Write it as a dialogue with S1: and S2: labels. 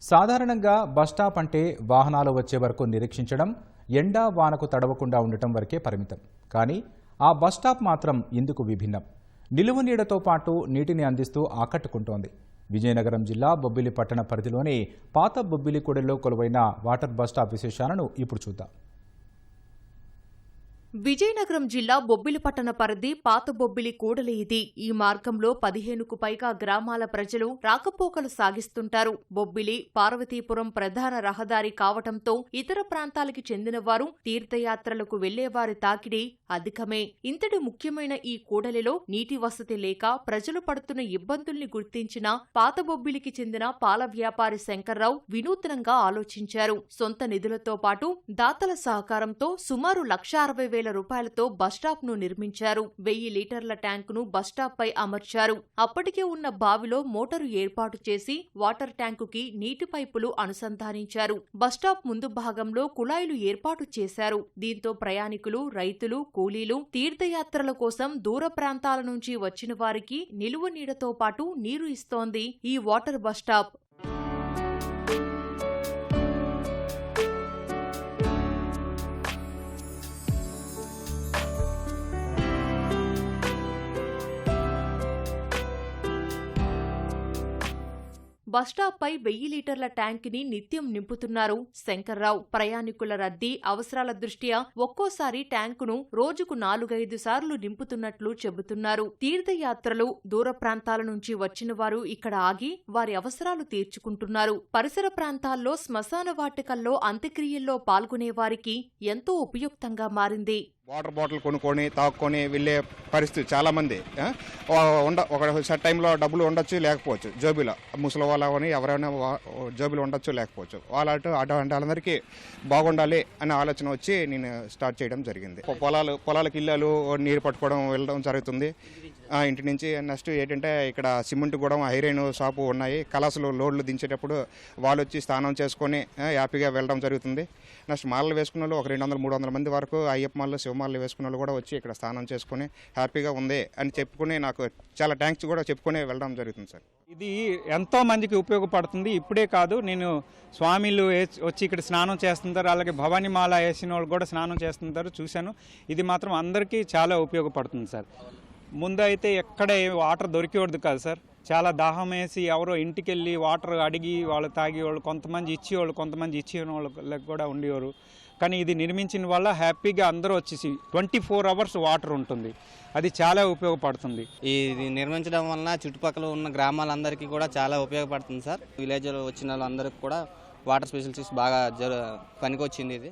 S1: సాధారణంగా బస్టాప్ అంటే వాహనాలు వచ్చే వరకు నిరీక్షించడం, ఎండా వానకు తడవకుండా ఉండటం వరకే పరిమితం. కానీ ఆ బస్టాప్ మాత్రం ఇందుకు విభిన్నం. నిలువు నీడతో పాటు నీటిని అందిస్తూ ఆకట్టుకుంటోంది. విజయనగరం జిల్లా బొబ్బిలి పట్టణ పరిధిలోని పాత బొబ్బిలి కూడలిలో కొలువైన వాటర్ బస్టాప్ విశేషాలను ఇప్పుడు చూద్దాం.
S2: విజయనగరం జిల్లా బొబ్బిలి పట్టణ పరిధి పాత బొబ్బిలి కూడలి ఇది. ఈ మార్గంలో 15కు పైగా గ్రామాల ప్రజలు రాకపోకలు సాగిస్తుంటారు. బొబ్బిలి పార్వతీపురం ప్రధాన రహదారి కావటంతో ఇతర ప్రాంతాలకి చెందిన వారు తీర్థయాత్రలకు వెళ్లేవారి తాకిడి అధికమే. ఇంతటి ముఖ్యమైన ఈ కూడలిలో నీటి వసతి లేక ప్రజలు పడుతున్న ఇబ్బందుల్ని గుర్తించిన పాత బొబ్బిలికి చెందిన పాల వ్యాపారి శంకర్రావు వినూత్నంగా ఆలోచించారు. సొంత నిధులతో పాటు దాతల సహకారంతో సుమారు 1,60,000 రూపాయలతో బస్టాప్ ను నిర్మించారు. 1000 లీటర్ల ట్యాంకును బస్టాప్ పై అమర్చారు. అప్పటికే ఉన్న బావిలో మోటారు ఏర్పాటు చేసి వాటర్ ట్యాంకుకి నీటి పైపులు అనుసంధానించారు. బస్టాప్ ముందు భాగంలో కుళాయిలు ఏర్పాటు చేశారు. దీంతో ప్రయాణికులు, రైతులు, కూలీలు, తీర్థయాత్రల కోసం దూర ప్రాంతాల నుంచి వచ్చిన వారికి నిలువ నీడతో పాటు నీరు ఇస్తోంది ఈ వాటర్ బస్టాప్. బస్టాప్ పై 1000 లీటర్ల ట్యాంకుని నిత్యం నింపుతున్నారు శంకర్రావు. ప్రయాణికుల రద్దీ, అవసరాల దృష్ట్యా ఒక్కోసారి ట్యాంకును రోజుకు 4-5 సార్లు నింపుతున్నట్లు చెబుతున్నారు. తీర్థయాత్రలు, దూర ప్రాంతాల నుంచి వచ్చిన వారు ఇక్కడ ఆగి వారి అవసరాలు తీర్చుకుంటున్నారు. పరిసర ప్రాంతాల్లో శ్మశాన వాటికల్లో అంత్యక్రియల్లో పాల్గొనే వారికి ఎంతో ఉపయుక్తంగా మారింది.
S3: వాటర్ బాటిల్ కొనుక్కొని తాక్కొని వెళ్ళే పరిస్థితి చాలామంది ఒక సెట్ టైంలో డబ్బులు ఉండొచ్చు, లేకపోవచ్చు. జోబీలో ముసలి వాళ్ళని ఎవరైనా జోబీలో ఉండొచ్చు, లేకపోవచ్చు. అటువంటి వాళ్ళందరికీ బాగుండాలి అనే ఆలోచన వచ్చి నేను స్టార్ట్ చేయడం జరిగింది. పొలాలకు ఇళ్ళలు నీరు పట్టుకోవడం వెళ్ళడం జరుగుతుంది. ఇంటి నుంచి నెక్స్ట్ ఏంటంటే ఇక్కడ సిమెంట్ కూడా ఐరన్ షాపు ఉన్నాయి. కలాసులు లోడ్లు దించేటప్పుడు వాళ్ళు వచ్చి స్నానం చేసుకొని హ్యాపీగా వెళ్ళడం జరుగుతుంది. నెక్స్ట్ మాలలు వేసుకున్న వాళ్ళు ఒక 200-300 మంది వరకు అయ్యప్ప మాలలు, శివమాలలు వేసుకున్న వాళ్ళు కూడా వచ్చి ఇక్కడ స్నానం చేసుకుని హ్యాపీగా ఉంది అని చెప్పుకుని నాకు చాలా థ్యాంక్స్ కూడా చెప్పుకుని వెళ్ళడం జరుగుతుంది సార్.
S4: ఇది ఎంతో మందికి ఉపయోగపడుతుంది. ఇప్పుడే కాదు, నేను స్వామిలు వచ్చి ఇక్కడ స్నానం చేస్తుంటారు, అలాగే భవానీ మాల వేసిన వాళ్ళు కూడా స్నానం చేస్తుంటారు, చూశాను. ఇది మాత్రం అందరికీ చాలా ఉపయోగపడుతుంది సార్. ముందు అయితే ఎక్కడ వాటర్ దొరికేవాడు కాదు సార్. చాలా దాహం వేసి ఎవరో ఇంటికి వెళ్ళి వాటర్ అడిగి వాళ్ళు తాగేవాళ్ళు, కొంతమంది ఇచ్చేవాళ్ళు, కొంతమంది ఇచ్చిన వాళ్ళకి కూడా ఉండేవారు. కానీ ఇది నిర్మించిన వల్ల హ్యాపీగా అందరూ వచ్చేసి 24 అవర్స్ వాటర్ ఉంటుంది. అది చాలా ఉపయోగపడుతుంది.
S5: ఇది నిర్మించడం వలన చుట్టుపక్కల ఉన్న గ్రామాలందరికీ కూడా చాలా ఉపయోగపడుతుంది సార్. విలేజ్లో వచ్చిన వాళ్ళందరికీ కూడా వాటర్ ఫెసిలిటీస్ బాగా పనికొచ్చింది ఇది.